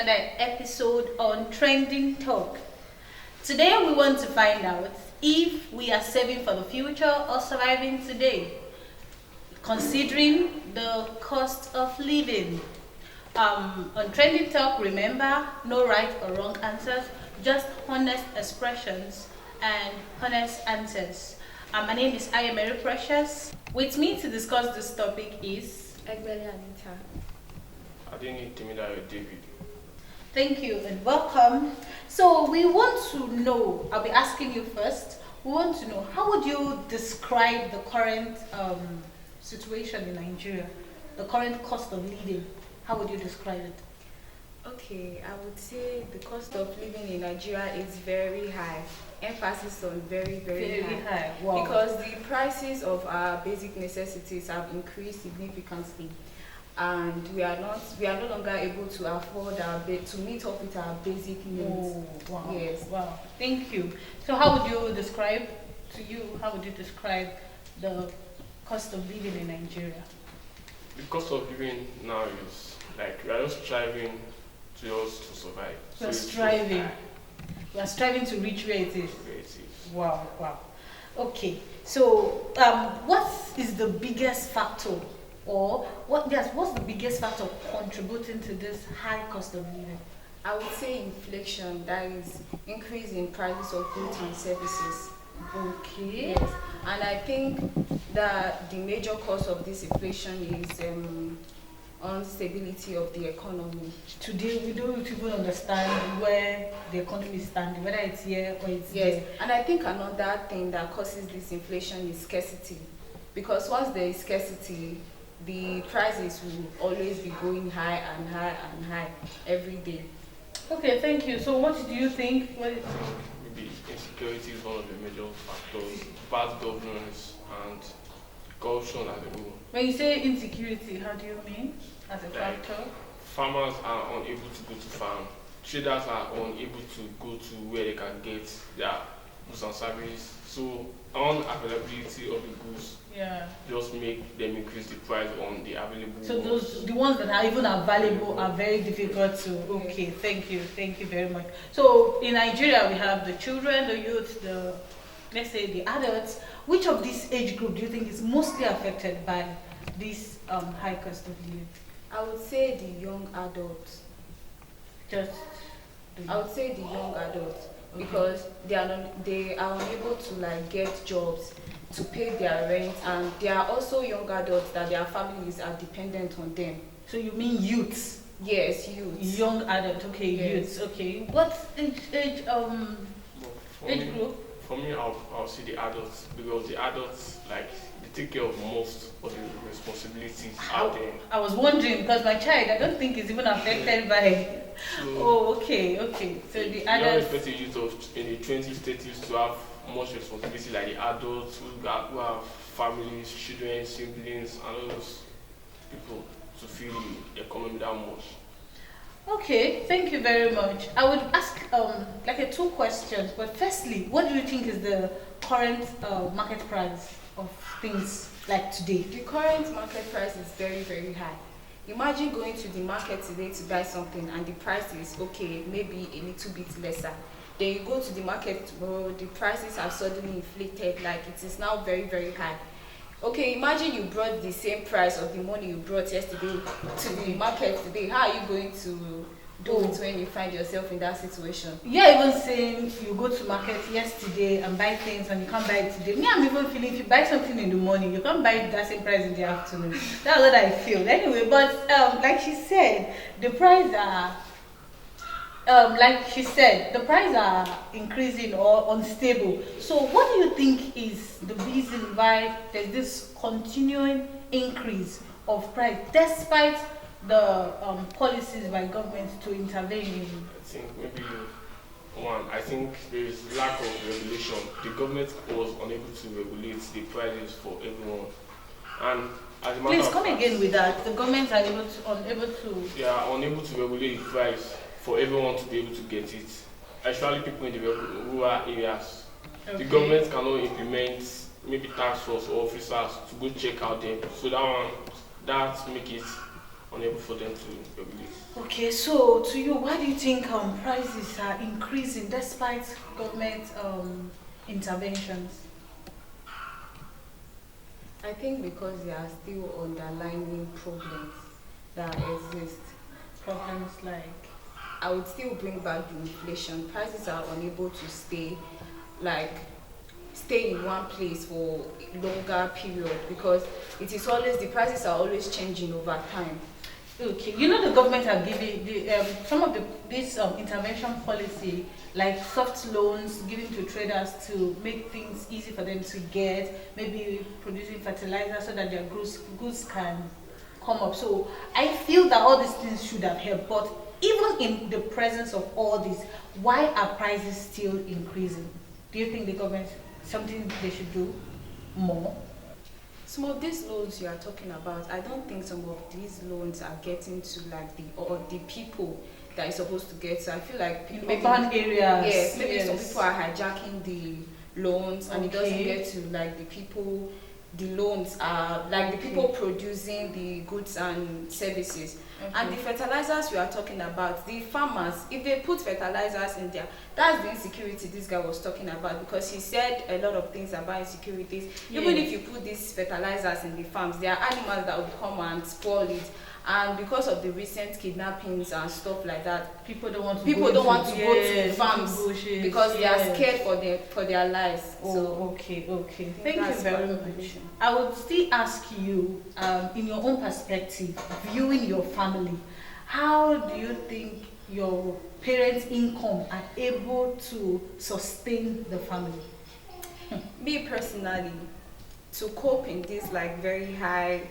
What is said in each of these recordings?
another episode on Trending Talk. Today we want to find out if we are saving for the future or surviving today, considering the cost of living. On Trending Talk, remember, no right or wrong answers, just honest expressions and honest answers. My name is Nta Iruekpen. With me to discuss this topic is Egbeli Anita. I didn't need to meet David. Thank you and welcome. So we want to know, I'll be asking you first, we want to know how would you describe the current situation in Nigeria, the current cost of living? How would you describe it? Okay, I would say the cost of living in Nigeria is very high. Emphasis on very, very high. Wow. Because the prices of our basic necessities have increased significantly, and we are no longer able to afford to meet up with our basic needs. Oh, wow. Yes. Wow. Thank you. So how would you describe the cost of living in Nigeria? The cost of living now is like we are just striving to survive. We're it's so striving. high We are striving to reach where it is. where it is. Wow, wow. Okay. So what is the biggest factor what's the biggest factor contributing to this high cost of living? I would say inflation, that is increase in prices of goods and services. Okay. Yes, and I think that the major cause of this inflation is instability of the economy. Today we don't even understand where the economy is standing, whether it's here or it's Yes, there. and I think another thing that causes this inflation is scarcity. Because once there is scarcity, the prices will always be going high and high and high every day. Okay, thank you. So what do you think? Maybe insecurity is one of the major factors, bad governance and corruption as a whole. When you say insecurity, how do you mean as a Like, factor? Farmers are unable to go to farm. Traders are unable to go to where they can get their goods and services. So unavailability of the goods Yeah. just make them increase the price on the available So goods. the ones that are even available are very difficult to. Okay, thank you very much. So in Nigeria we have the children, the youth, let's say the adults. Which of this age group do you think is mostly affected by this high cost of living? I would say the young adults. Just I would say the young adults Okay. because they are unable to like get jobs to pay their rent, and they are also young adults that their families are dependent on them. So you mean youths? Yes, youth. Young adult, okay, Yes. youths, okay. What age For age me, group? for me, I'll see the adults because the adults like they take care of most of the responsibilities out there. I was wondering because my child, I don't think is even affected by. So Oh, okay. So the you don't adults. expect the youth of in the 20s, 30s to have much responsibility like the adults who have families, children, siblings, and all those people to feel the economy that much. Okay, thank you very much. I would ask two questions, but firstly, what do you think is the current market price of things like today? The current market price is very, very high. Imagine going to the market today to buy something and the price is okay, maybe a little bit lesser. Then you go to the market tomorrow, the prices have suddenly inflated, like it is now very, very high. Okay, imagine you brought the same price of the money you brought yesterday to the market today. How are you going to do it when you find yourself in that situation? You're even saying you go to market yesterday and buy things and you can't buy it today. Me, I'm even feeling if you buy something in the morning, you can't buy it that same price in the afternoon. That's what I feel. Anyway, but like she said, the price are increasing or unstable. So what do you think is the reason why there's this continuing increase of price despite the policies by government to intervene in? I think maybe I think there is lack of regulation. The government was unable to regulate the prices for everyone, and as a matter Please of come fact, again with that. The government are unable to. they are unable to regulate the price for everyone to be able to get it, especially people in the rural areas. Okay. The government cannot implement maybe task force or officers to go check out them. So that make it unable for them to regulate. Okay, so to you, why do you think prices are increasing despite government interventions? I think because there are still underlying problems that exist. Problems like, I would still bring back the inflation. Prices are unable to like stay in one place for a longer period because it is always the prices are always changing over time. okay, you know the government are giving some of the this intervention policy like soft loans given to traders to make things easy for them to get, maybe producing fertilizer so that their goods can come up. So I feel that all these things should have helped, but even in the presence of all this, why are prices still increasing? Do you think the government something they should do more? Some of these loans you are talking about, I don't think some of these loans are getting to like the people that is supposed to get. So I feel like people, Urban areas. yes, maybe yes. some people are hijacking the loans and it doesn't Okay. get to like the people. The loans are like the people producing the goods and services. And the fertilizers you are talking about, the farmers, if they put fertilizers in there, that's the insecurity this guy was talking about because he said a lot of things about insecurities. Even if you put these fertilizers in the farms, there are animals that will come and spoil it. And because of the recent kidnappings and stuff like that, people don't want to people go don't want to go to yes, farms bushes, because they are yes. scared for their lives. Oh, So okay. think Thank you that's very part of the much. reason. I would still ask you, in your own perspective, viewing your family, how do you think your parents' income are able to sustain the family? me personally, to cope in this like very high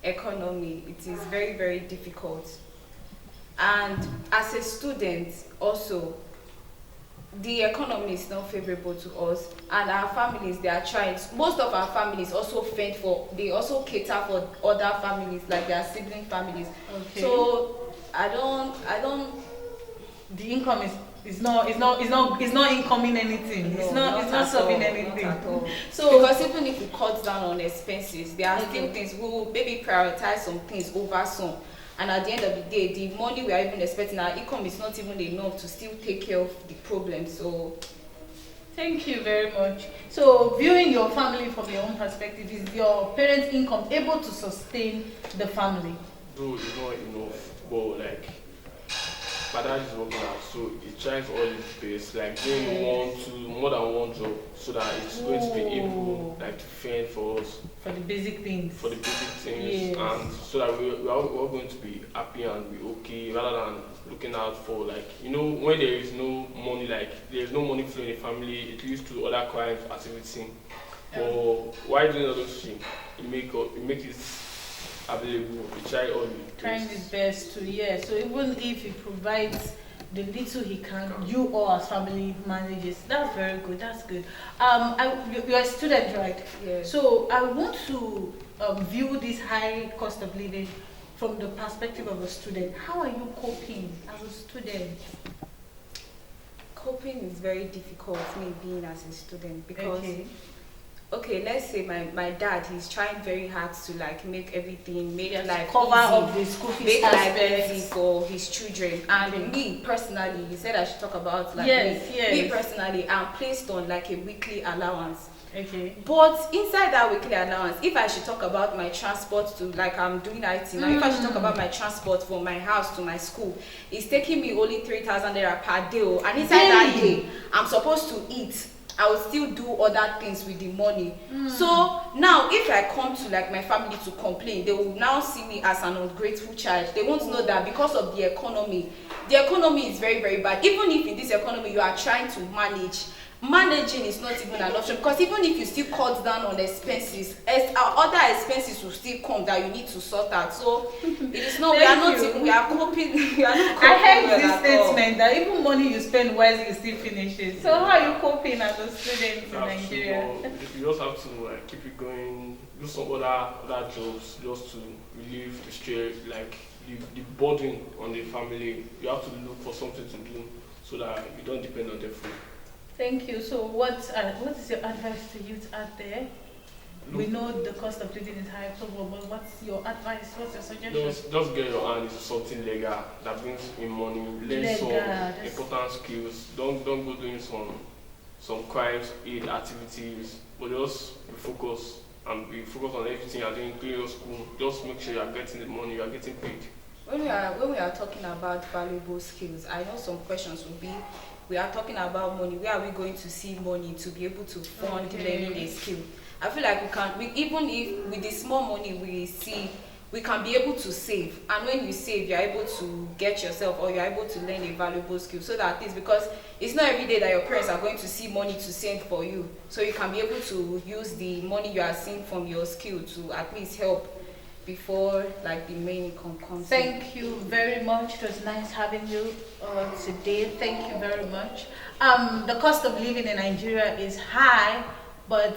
economy, it is very very difficult. And as a student also, the economy is not favorable to us and our families they are trying, most of our families also fend for, they also cater for other families like their sibling families. Okay. So I don't The income is not incoming anything. It's not solving anything. not at all. So Because even if we cut down on expenses, there are still Okay. things we will maybe prioritize some things over some. And at the end of the day, the money we are even expecting, our income is not even enough to still take care of the problem. So thank you very much. So viewing your family from your own perspective, is your parents' income able to sustain the family? Though it's not enough, but like my dad is working out, so he tries all his best, like doing more than one job, so that it's going to be able like to fend for us For the basic things. for the basic things, Yes. and so that we're all going to be happy and be okay, rather than looking out for like when there is no money, like there is no money flow in the family, it leads to other crime activity. But why doing all those things? It make it available. We try all the Trying best. his best to, yeah. So even if he provides the little he can, you or as family manages. That's very good. That's good. You're a student, right? yes. So I want to view this high cost of living from the perspective of a student. How are you coping as a student? Coping is very difficult, me being as a student, because Okay. let's say my dad, he's trying very hard to like make everything, make life Cover easy, up the school fees make life aspects. easy for his children. And Okay. me personally, he said I should talk about like Yes, me. yes. Me personally, I'm placed on like a weekly allowance. Okay. But inside that weekly allowance, if I should talk about my transport to, like I'm doing IT now, if I should talk about my transport from my house to my school, it's taking me only 3,000 naira per day. And inside that day, I'm supposed to eat. I will still do other things with the money. So now if I come to like my family to complain, they will now see me as an ungrateful child. They won't know that because of the economy is very very bad. Even if in this economy you are trying to managing is not even an option, because even if you still cut down on expenses, other expenses will still come that you need to sort out. So it is not, we are not even, we are coping, we are not coping. I heard well this at all. statement that even money you spend wisely still finishes. So how are you coping as a student in That's true, Nigeria? but you just have to like keep it going, do some other jobs just to relieve the stress, like the burden on the family. You have to look for something to do so that you don't depend on their food. Thank you. So what is your advice to youth out there? We know the cost of living is high, so but what's your advice? What's your suggestion? Just get your hand into something legal that brings in money. Learn some important skills. Don't go doing some crimes, aid activities, but just be focused and be focused on everything you're doing, including your school. Just make sure you're getting the money, you're getting paid. When we are talking about valuable skills, I know some questions will be, we are talking about money. Where are we going to see money to be able to fund learning a skill? I feel like even if with the small money we see, we can be able to save. And when you save, you're able to get yourself, or you're able to learn a valuable skill. So that at least, because it's not every day that your parents are going to see money to send for you. So you can be able to use the money you are seeing from your skill to at least help before like the main income comes. Thank you very much. It was nice having you today. Thank you very much. The cost of living in Nigeria is high, but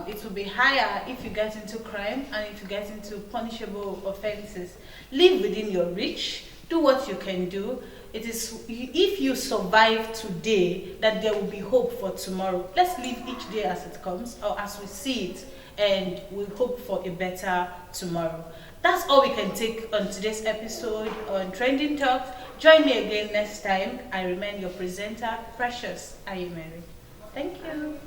it will be higher if you get into crime and if you get into punishable offenses. Live within your reach. Do what you can do. It is if you survive today that there will be hope for tomorrow. Let's live each day as it comes or as we see it, and we hope for a better tomorrow. That's all we can take on today's episode on Trending Talks. Join me again next time. I remain your presenter, Precious Ayumeri. Thank you.